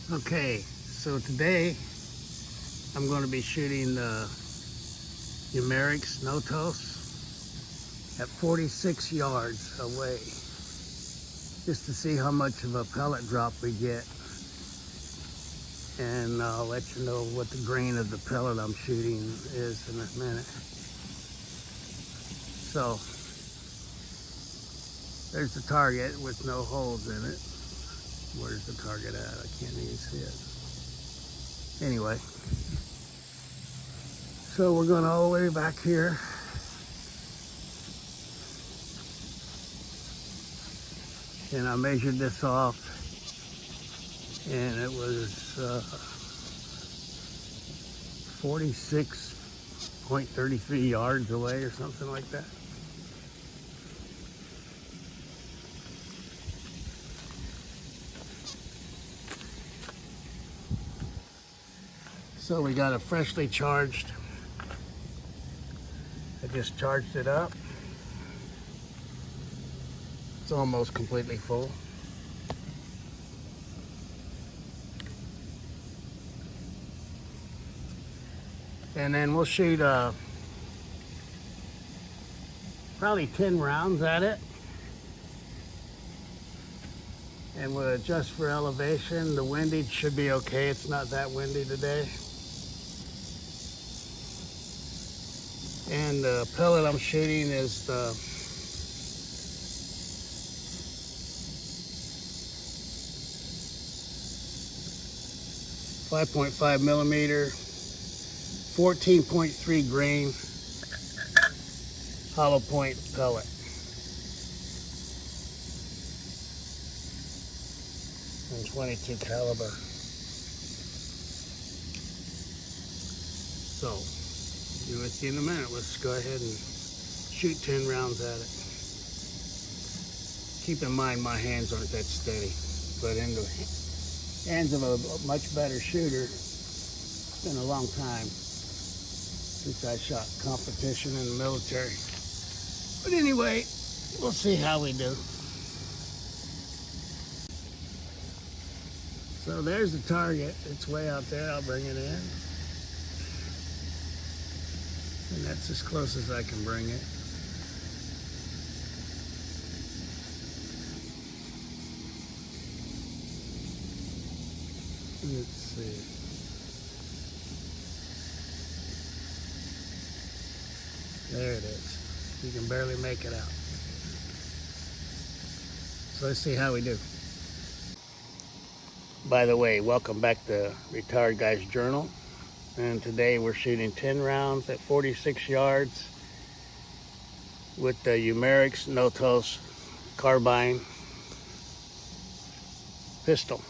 Okay, so today I'm going to be shooting the Umarex Notos at 46 yards away, just to see how much of a pellet drop we get. And I'll let you know what the grain of the pellet I'm shooting is in a minute. So there's the target with no holes in it. Where's the target at? I can't even see it. Anyway, so we're going all the way back here. And I measured this off, and it was 46.33 yards away or something like that. So we got a freshly charged. I just charged it up. It's almost completely full. And then we'll shoot probably 10 rounds at it. And we'll adjust for elevation. The windage should be okay. It's not that windy today. And the pellet I'm shooting is the 5.5 millimeter, 14.3 grain hollow point pellet. And 22 caliber. So, be with you in a minute. Let's go ahead and shoot 10 rounds at it. Keep in mind my hands aren't that steady, but in the hands of a much better shooter, it's been a long time since I shot competition in the military. But anyway, we'll see how we do. So there's the target. It's way out there. I'll bring it in. And that's as close as I can bring it. Let's see. There it is. You can barely make it out. So let's see how we do. By the way, welcome back to Retired Guy's Journal. And today we're shooting 10 rounds at 46 yards with the Umarex Notos carbine pistol.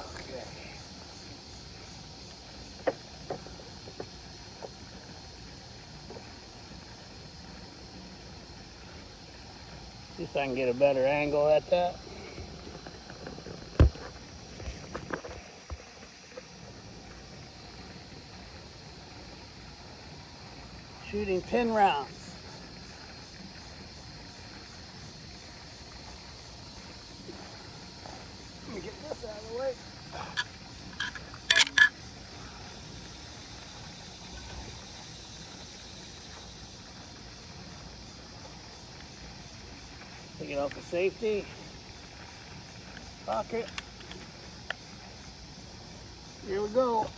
Okay. See if I can get a better angle at that. Shooting 10 rounds. Let me get this out of the way. Take it off the safety pocket. Here we go.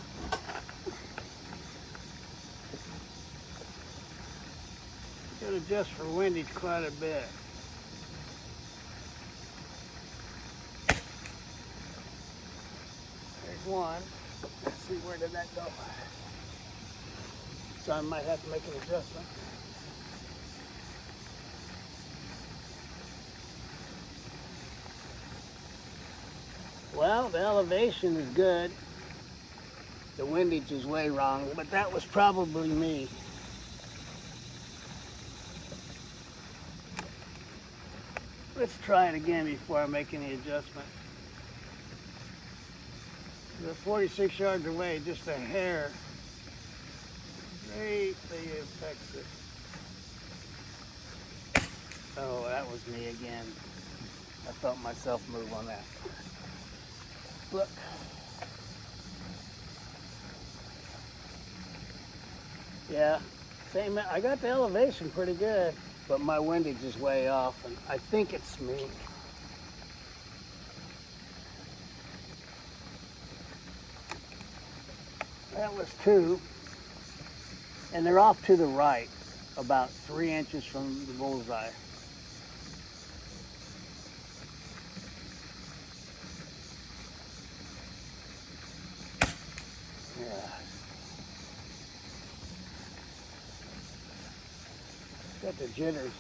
Gotta adjust for windage quite a bit. There's one. Let's see, where did that go? So I might have to make an adjustment. Well, the elevation is good. The windage is way wrong, but that was probably me. Let's try it again before I make any adjustments. We're 46 yards away, just a hair greatly affects it. Oh, that was me again. I felt myself move on that. Look. Yeah, same. I got the elevation pretty good, but my windage is way off, and I think it's me. That was 2, and they're off to the right, about 3 inches from the bullseye. Yeah. Got the jitters.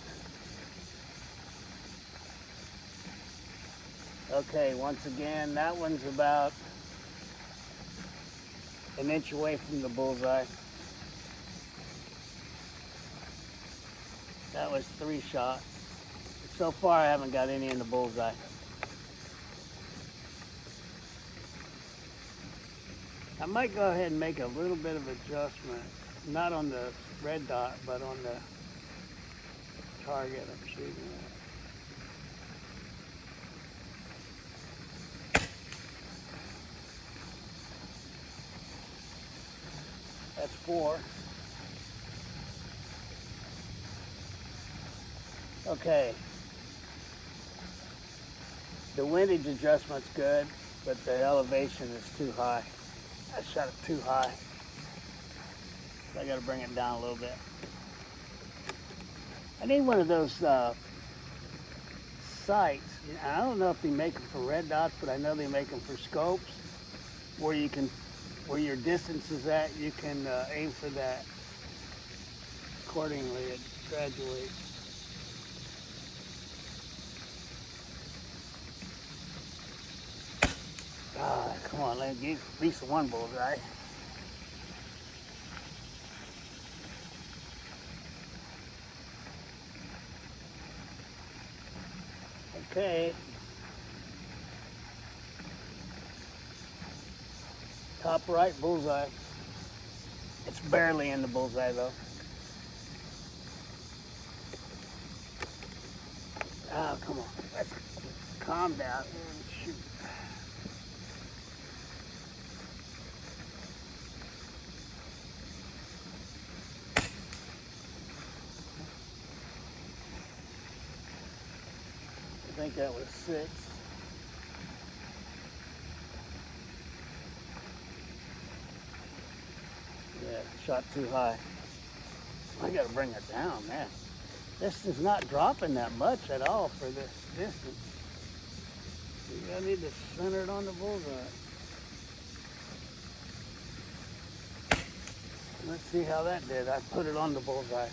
Okay, once again, that one's about an inch away from the bullseye. That was 3 shots. So far, I haven't got any in the bullseye. I might go ahead and make a little bit of adjustment, not on the red dot, but on the target I'm shooting at. That's 4. Okay. The windage adjustment's good, but the elevation is too high. I shot it too high. So I got to bring it down a little bit. I need one of those sights. I don't know if they make them for red dots, but I know they make them for scopes, where you can, where your distance is at, you can aim for that. Accordingly, it graduates. Ah, come on, let me get at least one bullseye. Okay. Top right bullseye. It's barely in the bullseye though. Oh, come on. Let's calm down and shoot. I think that was 6. Yeah, shot too high. I gotta bring it down, man. This is not dropping that much at all for this distance. I need to center it on the bullseye. Let's see how that did. I put it on the bullseye.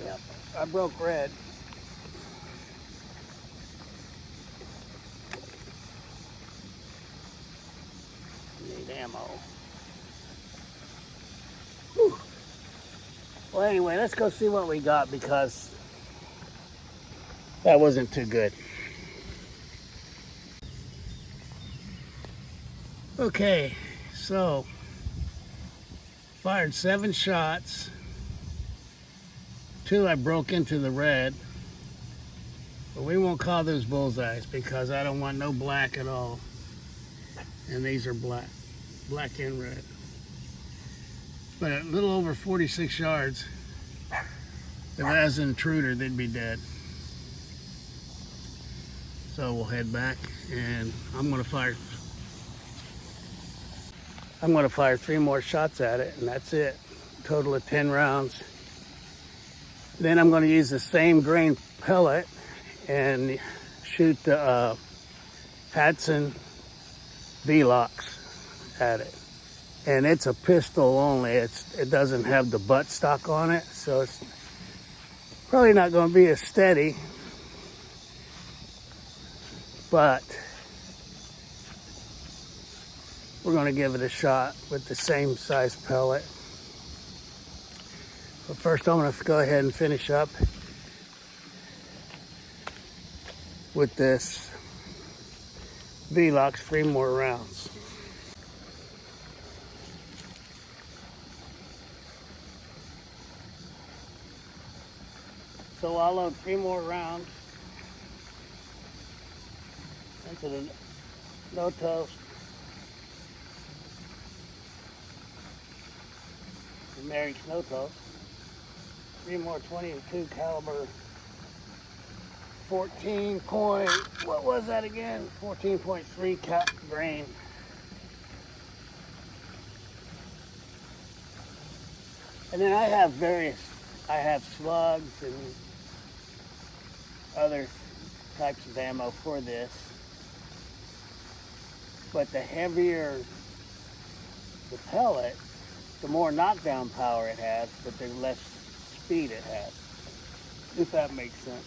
Yep, I broke red. Need ammo. Whew. Well, anyway, let's go see what we got because that wasn't too good. Okay, so fired 7 shots. 2 I broke into the red, but we won't call those bullseyes because I don't want no black at all. And these are black and red. But at a little over 46 yards, if I was an intruder, they'd be dead. So we'll head back and I'm gonna fire 3 more shots at it, and that's it. Total of 10 rounds. Then I'm going to use the same grain pellet and shoot the Hatsan Velox at it. And it's a pistol only. It doesn't have the butt stock on it, so it's probably not going to be as steady. But we're going to give it a shot with the same size pellet. But first I'm going to go ahead and finish up with this Velox 3 more rounds. So I'll load 3 more rounds into the Notos Umarex Notos. 3 more 22 caliber 14 point, what was that again? 14.3 cap grain. And then I have slugs and other types of ammo for this. But the heavier the pellet, the more knockdown power it has, but the less speed it has, if that makes sense.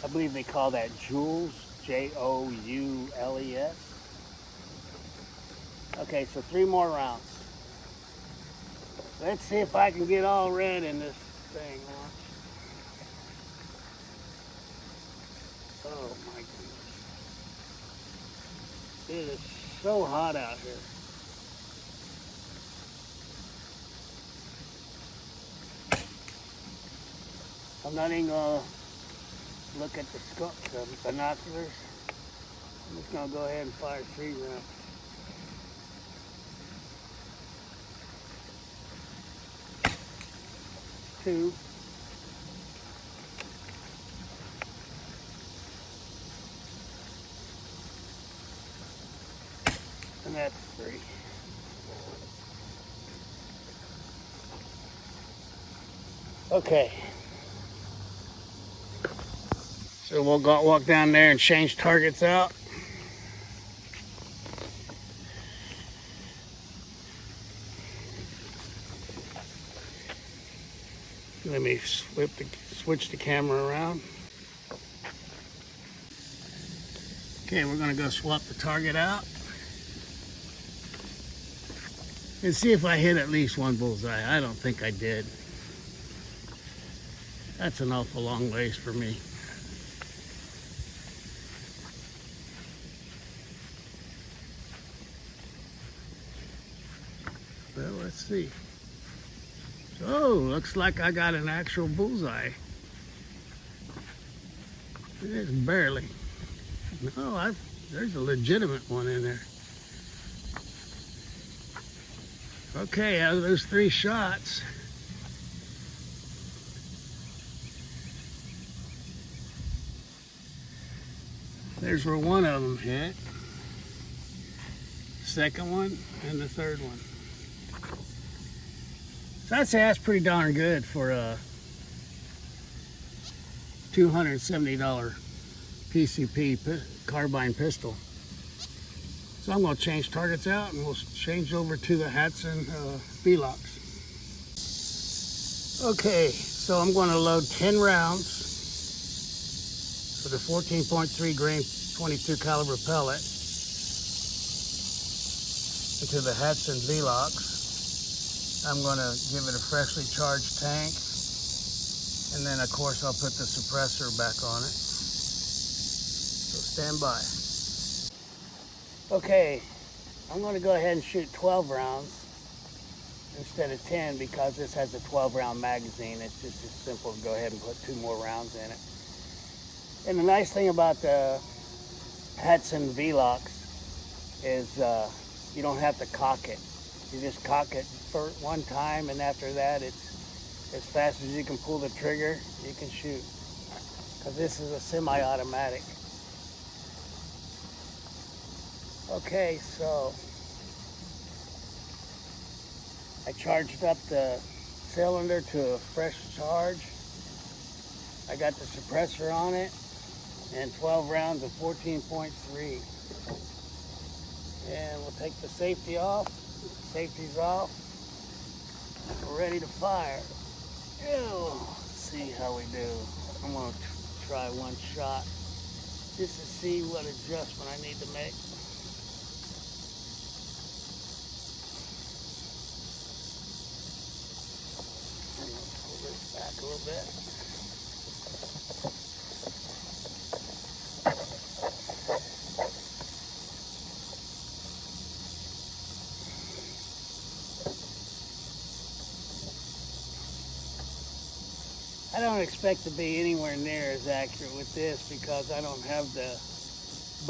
I believe they call that joules, Joules. Okay, so 3 more rounds. Let's see if I can get all red in this thing. Oh my goodness. It is so hot out here. I'm not even gonna look at the binoculars. I'm just gonna go ahead and fire 3 rounds. Two. And that's 3. Okay. So we'll walk down there and change targets out. Let me switch the camera around. Okay, we're gonna go swap the target out and see if I hit at least one bullseye. I don't think I did. That's an awful long ways for me. Well, let's see. Oh, looks like I got an actual bullseye. It's barely. No, there's a legitimate one in there. Okay, out of those 3 shots, there's where one of them hit. Second one and the third one. So I'd say that's pretty darn good for a $270 PCP carbine pistol. So I'm going to change targets out and we'll change over to the Hatsan Velox. Okay, so I'm going to load 10 rounds for the 14.3 grain 22 caliber pellet into the Hatsan Velox. I'm going to give it a freshly charged tank, and then of course I'll put the suppressor back on it. So stand by. Okay, I'm going to go ahead and shoot 12 rounds instead of 10 because this has a 12 round magazine. It's just as simple to go ahead and put 2 more rounds in it. And the nice thing about the Hatsan Velox is you don't have to cock it. You just cock it for one time, and after that, it's as fast as you can pull the trigger, you can shoot. Because this is a semi-automatic. Okay, so I charged up the cylinder to a fresh charge. I got the suppressor on it, and 12 rounds of 14.3. And we'll take the safety off. Safety's off. We're ready to fire. Ew. Let's see how we do. I'm going to try one shot just to see what adjustment I need to make. I'm going to pull this back a little bit. I don't expect to be anywhere near as accurate with this because I don't have the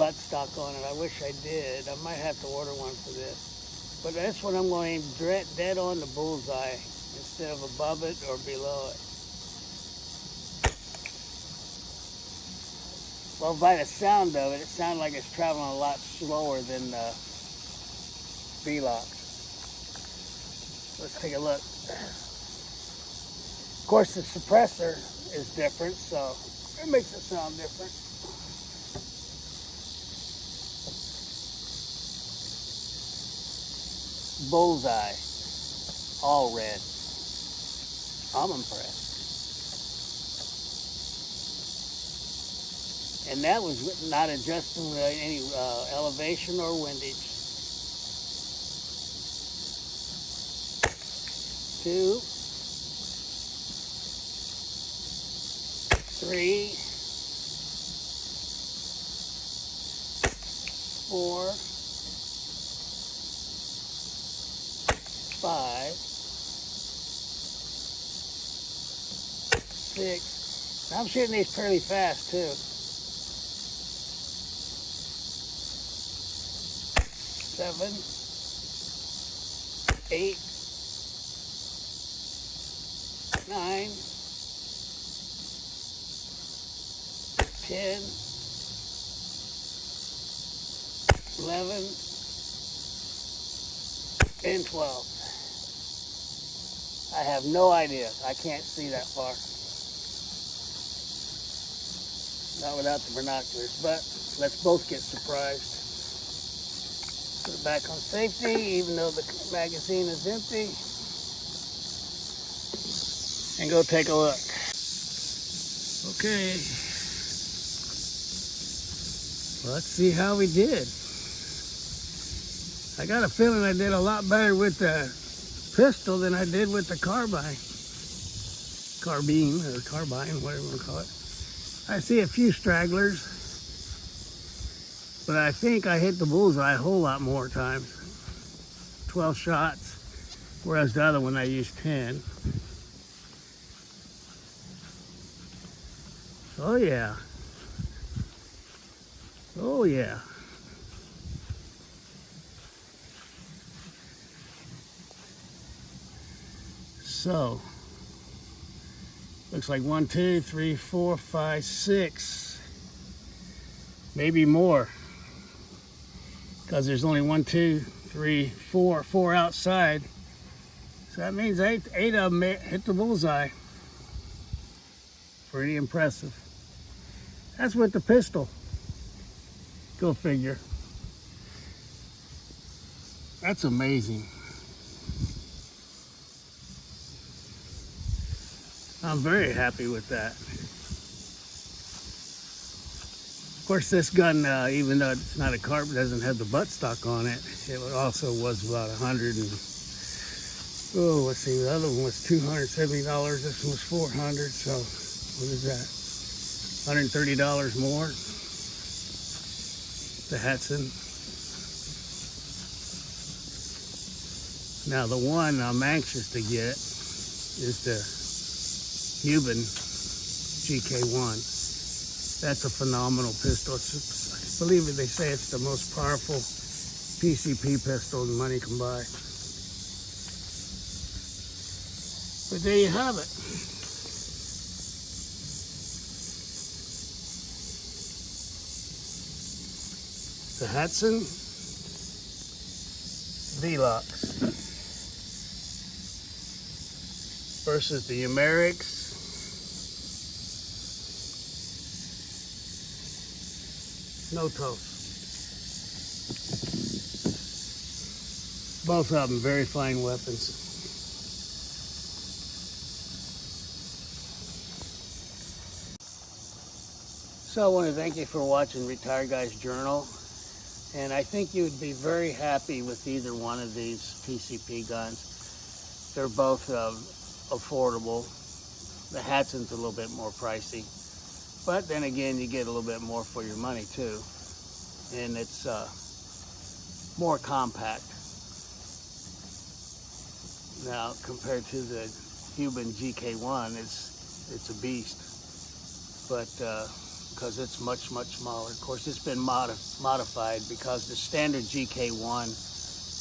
buttstock on it. I wish I did. I might have to order one for this. But that's what I'm going to aim dead on the bullseye instead of above it or below it. Well, by the sound of it, it sounds like it's traveling a lot slower than the Velox. Let's take a look. Of course, the suppressor is different, so it makes it sound different. Bullseye, all red. I'm impressed. And that was not adjusting any elevation or windage. 2, 3, 4, 5, 6. I'm shooting these pretty fast too. 7, 8, 9, 10, 11, and 12. I have no idea. I can't see that far. Not without the binoculars, but let's both get surprised. Put it back on safety, even though the magazine is empty. And go take a look. Okay. Let's see how we did. I got a feeling I did a lot better with the pistol than I did with the carbine, or carbine, whatever you want to call it. I see a few stragglers, but I think I hit the bullseye a whole lot more times. 12 shots, whereas the other one I used 10. Oh yeah. Oh yeah. So, looks like 1, 2, 3, 4, 5, 6, maybe more, because there's only 1, 2, 3, 4 outside. So that means eight of them hit the bullseye. Pretty impressive. That's with the pistol. Go figure. That's amazing. I'm very happy with that. Of course, this gun, even though it's not a carb, doesn't have the buttstock on it, it also was about 100 and, oh, let's see, the other one was $270, this one was $400, so what is that? $130 more. The Hatsan. Now the one I'm anxious to get is the Cuban GK1. That's a phenomenal pistol. I believe they say it's the most powerful PCP pistol money can buy. But there you have it. The Hatsan Velox versus the Umarex Notos. Both of them very fine weapons. So I want to thank you for watching Retired Guy's Journal. And I think you would be very happy with either one of these PCP guns. They're both affordable. The Hatsan's a little bit more pricey. But then again, you get a little bit more for your money too. And it's more compact. Now, compared to the Cuban GK1, it's it's a beast. But because it's much smaller. Of course, it's been modified because the standard GK1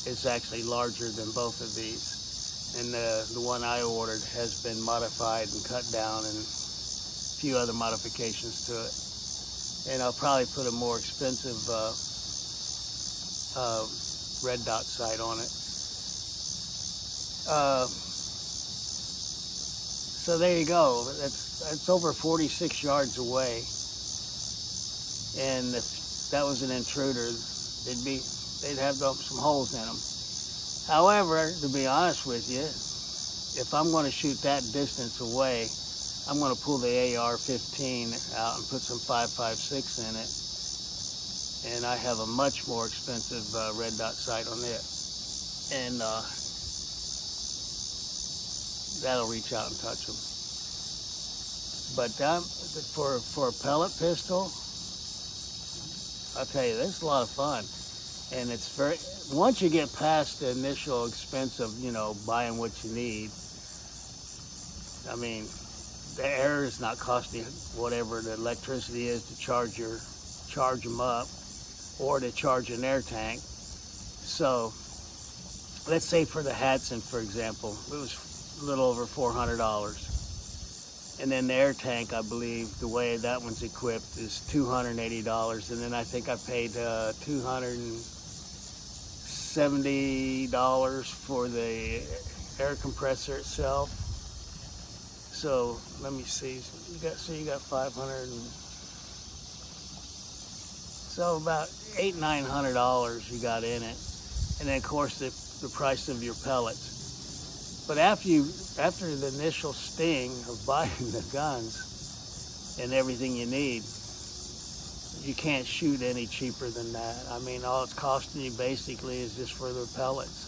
is actually larger than both of these, and the one I ordered has been modified and cut down, and a few other modifications to it. And I'll probably put a more expensive red dot sight on it. So there you go. That's over 46 yards away, and if that was an intruder, they'd have some holes in them. However, to be honest with you, if I'm going to shoot that distance away, I'm going to pull the AR-15 out and put some 5.56 in it, and I have a much more expensive red dot sight on it, and that'll reach out and touch them. But for a pellet pistol, I'll tell you, this is a lot of fun, and it's once you get past the initial expense of buying what you need. I mean, the air is not costing you whatever the electricity is to charge them up, or to charge an air tank. So let's say for the Hatsan, for example, it was a little over $400. And then the air tank, I believe, the way that one's equipped is $280. And then I think I paid $270 for the air compressor itself. So let me see. You got 500, so about $800-900 you got in it, and then of course the price of your pellets. But after the initial sting of buying the guns and everything you need, you can't shoot any cheaper than that. I mean, all it's costing you basically is just for the pellets.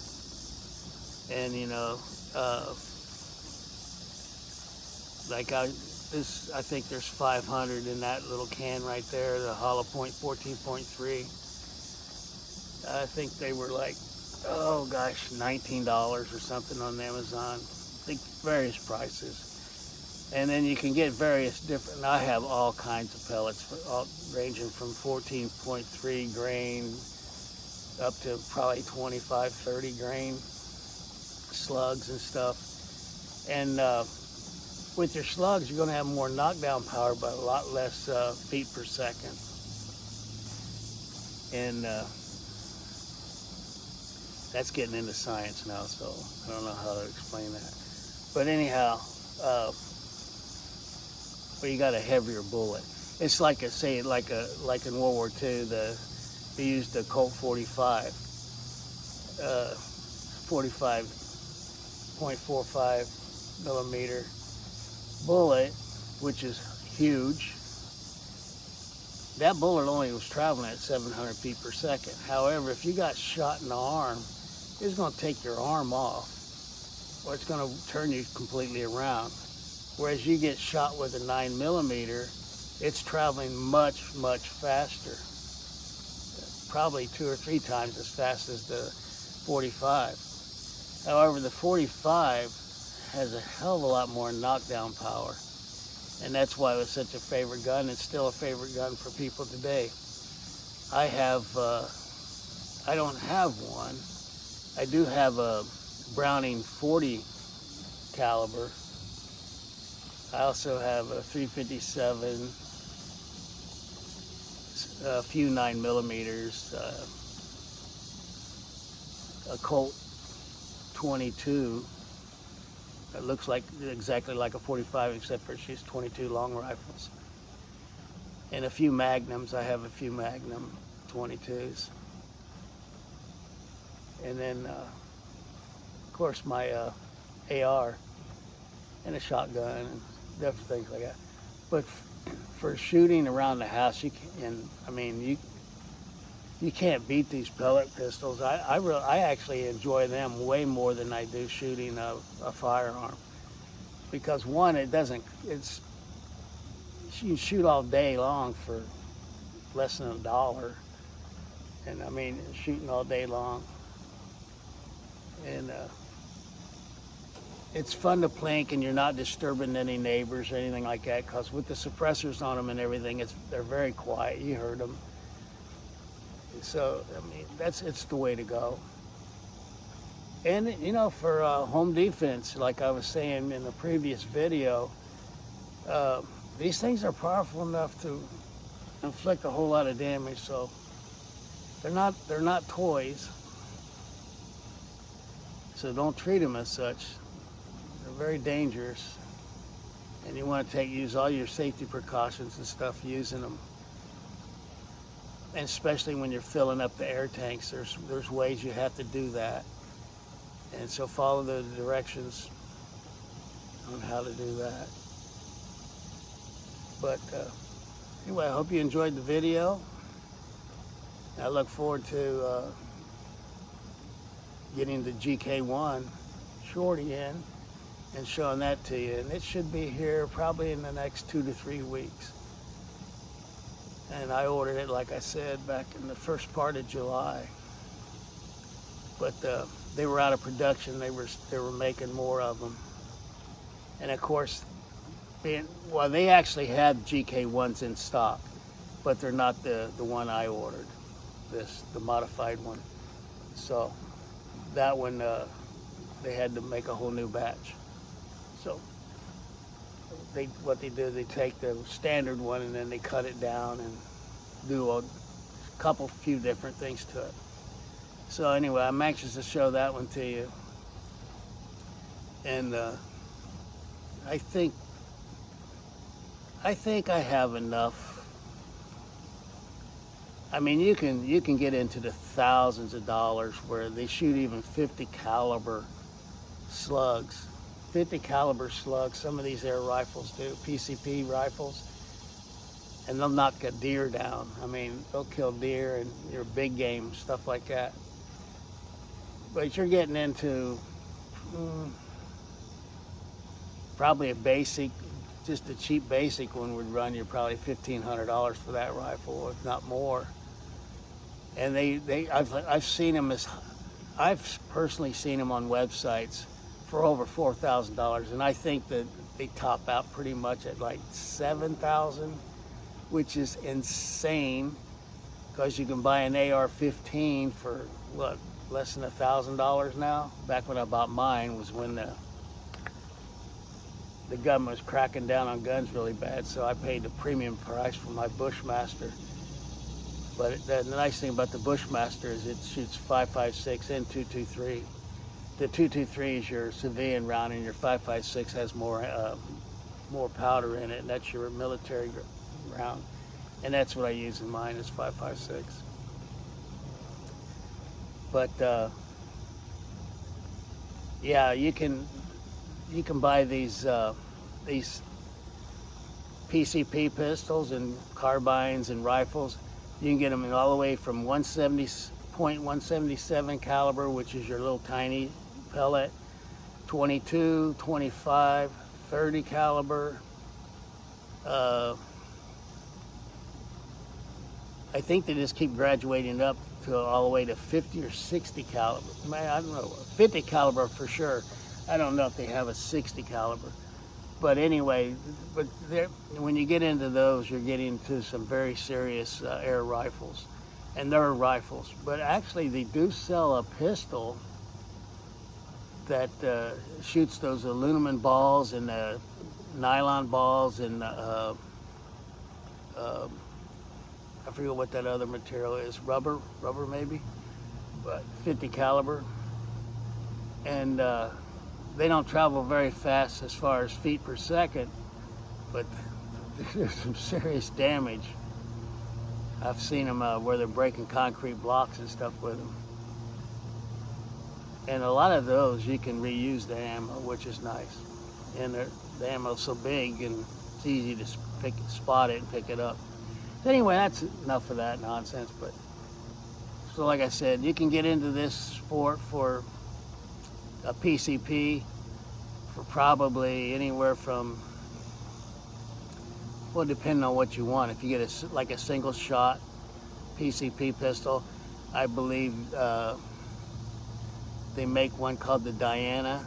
And I think there's 500 in that little can right there, the hollow point 14.3. I think they were like, oh gosh, $19 or something on Amazon. I think various prices. And then you can get various different, I have all kinds of pellets, ranging from 14.3 grain up to probably 25, 30 grain slugs and stuff. And with your slugs, you're going to have more knockdown power, but a lot less feet per second. And that's getting into science now, so I don't know how to explain that. But anyhow, you got a heavier bullet. It's like like in World War II, they used the Colt 45, 45.45 millimeter bullet, which is huge. That bullet only was traveling at 700 feet per second. However, if you got shot in the arm, it's going to take your arm off, or it's going to turn you completely around. Whereas you get shot with a 9 millimeter, it's traveling much faster, probably 2 or 3 times as fast as the 45. However, the 45 has a hell of a lot more knockdown power, and that's why it was such a favorite gun. It's still a favorite gun for people today. I don't have one. I do have a Browning 40 caliber. I also have a 357, a few 9 millimeters, a Colt 22 that looks exactly like a 45, except for she's 22 long rifles, and a few Magnums. I have a few Magnum 22s, and then of course my AR and a shotgun and different things like that. But for shooting around the house, you can't beat these pellet pistols. I actually enjoy them way more than I do shooting a firearm, because one, you can shoot all day long for less than $1, and I mean shooting all day long, and it's fun to plink, and you're not disturbing any neighbors or anything like that, because with the suppressors on them and everything, they're very quiet. You heard them. So, I mean, it's the way to go. And, you know, for home defense, like I was saying in the previous video, these things are powerful enough to inflict a whole lot of damage. So they're not toys. So don't treat them as such. They're very dangerous, and you want to use all your safety precautions and stuff using them. And especially when you're filling up the air tanks, there's ways you have to do that. And so follow the directions on how to do that. But anyway, I hope you enjoyed the video. I look forward to getting the GK1 shorty in and showing that to you. And it should be here probably in the next 2 to 3 weeks. And I ordered it, like I said, back in the first part of July. But they were out of production. They were making more of them. And of course, they actually had GK1s in stock, but they're not the one I ordered, the modified one. So that one, they had to make a whole new batch. So what they do, they take the standard one and then they cut it down and do a few different things to it. So anyway, I'm anxious to show that one to you. And I think I have enough. I mean, you can get into the thousands of dollars where they shoot even 50 caliber slugs. 50 caliber slugs, some of these air rifles do, PCP rifles, and they'll knock a deer down. I mean, they'll kill deer and your big game, stuff like that. But you're getting into probably a basic, just a cheap basic one would run you probably $1,500 for that rifle, if not more. And I've seen them I've personally seen them on websites for over $4,000, and I think that they top out pretty much at like $7,000, which is insane, because you can buy an AR-15 for what, less than $1,000 now. Back when I bought mine was when the government was cracking down on guns really bad, so I paid the premium price for my Bushmaster. But the nice thing about the Bushmaster is it shoots 5.56 and 2.23. The 2.23 is your civilian round, and your 5.56 has more powder in it, and that's your military round. And that's what I use in mine, is 5.56. But yeah, you can buy these PCP pistols and carbines and rifles. You can get them in all the way from .177 caliber, which is your little tiny pellet, 22, 25, 30 caliber. I think they just keep graduating up to all the way to 50 or 60 caliber. I don't know, 50 caliber for sure. I don't know if they have a 60 caliber. But anyway, when you get into those, you're getting to some very serious air rifles. And they're rifles. But actually, they do sell a pistol that shoots those aluminum balls and nylon balls and I forget what that other material is, rubber maybe, but 50 caliber. And they don't travel very fast as far as feet per second, but there's some serious damage. I've seen them where they're breaking concrete blocks and stuff with them. And a lot of those, you can reuse the ammo, which is nice. And the ammo's so big, and it's easy to spot it and pick it up. Anyway, that's enough of that nonsense. But so like I said, you can get into this sport for a PCP for probably anywhere from, well, depending on what you want. If you get like a single shot PCP pistol, I believe they make one called the Diana.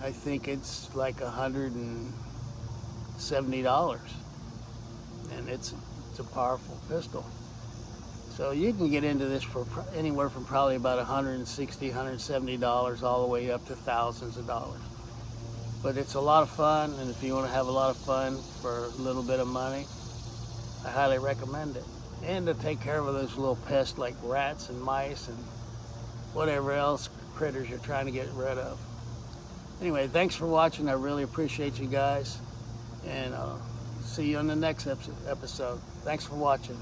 I think it's like $170, and it's a powerful pistol. So you can get into this for anywhere from probably about $160, $170 all the way up to thousands of dollars. But it's a lot of fun, and if you want to have a lot of fun for a little bit of money, I highly recommend it. And to take care of those little pests like rats and mice and whatever else critters you're trying to get rid of. Anyway, thanks for watching. I really appreciate you guys, and I'll see you on the next episode. Thanks for watching.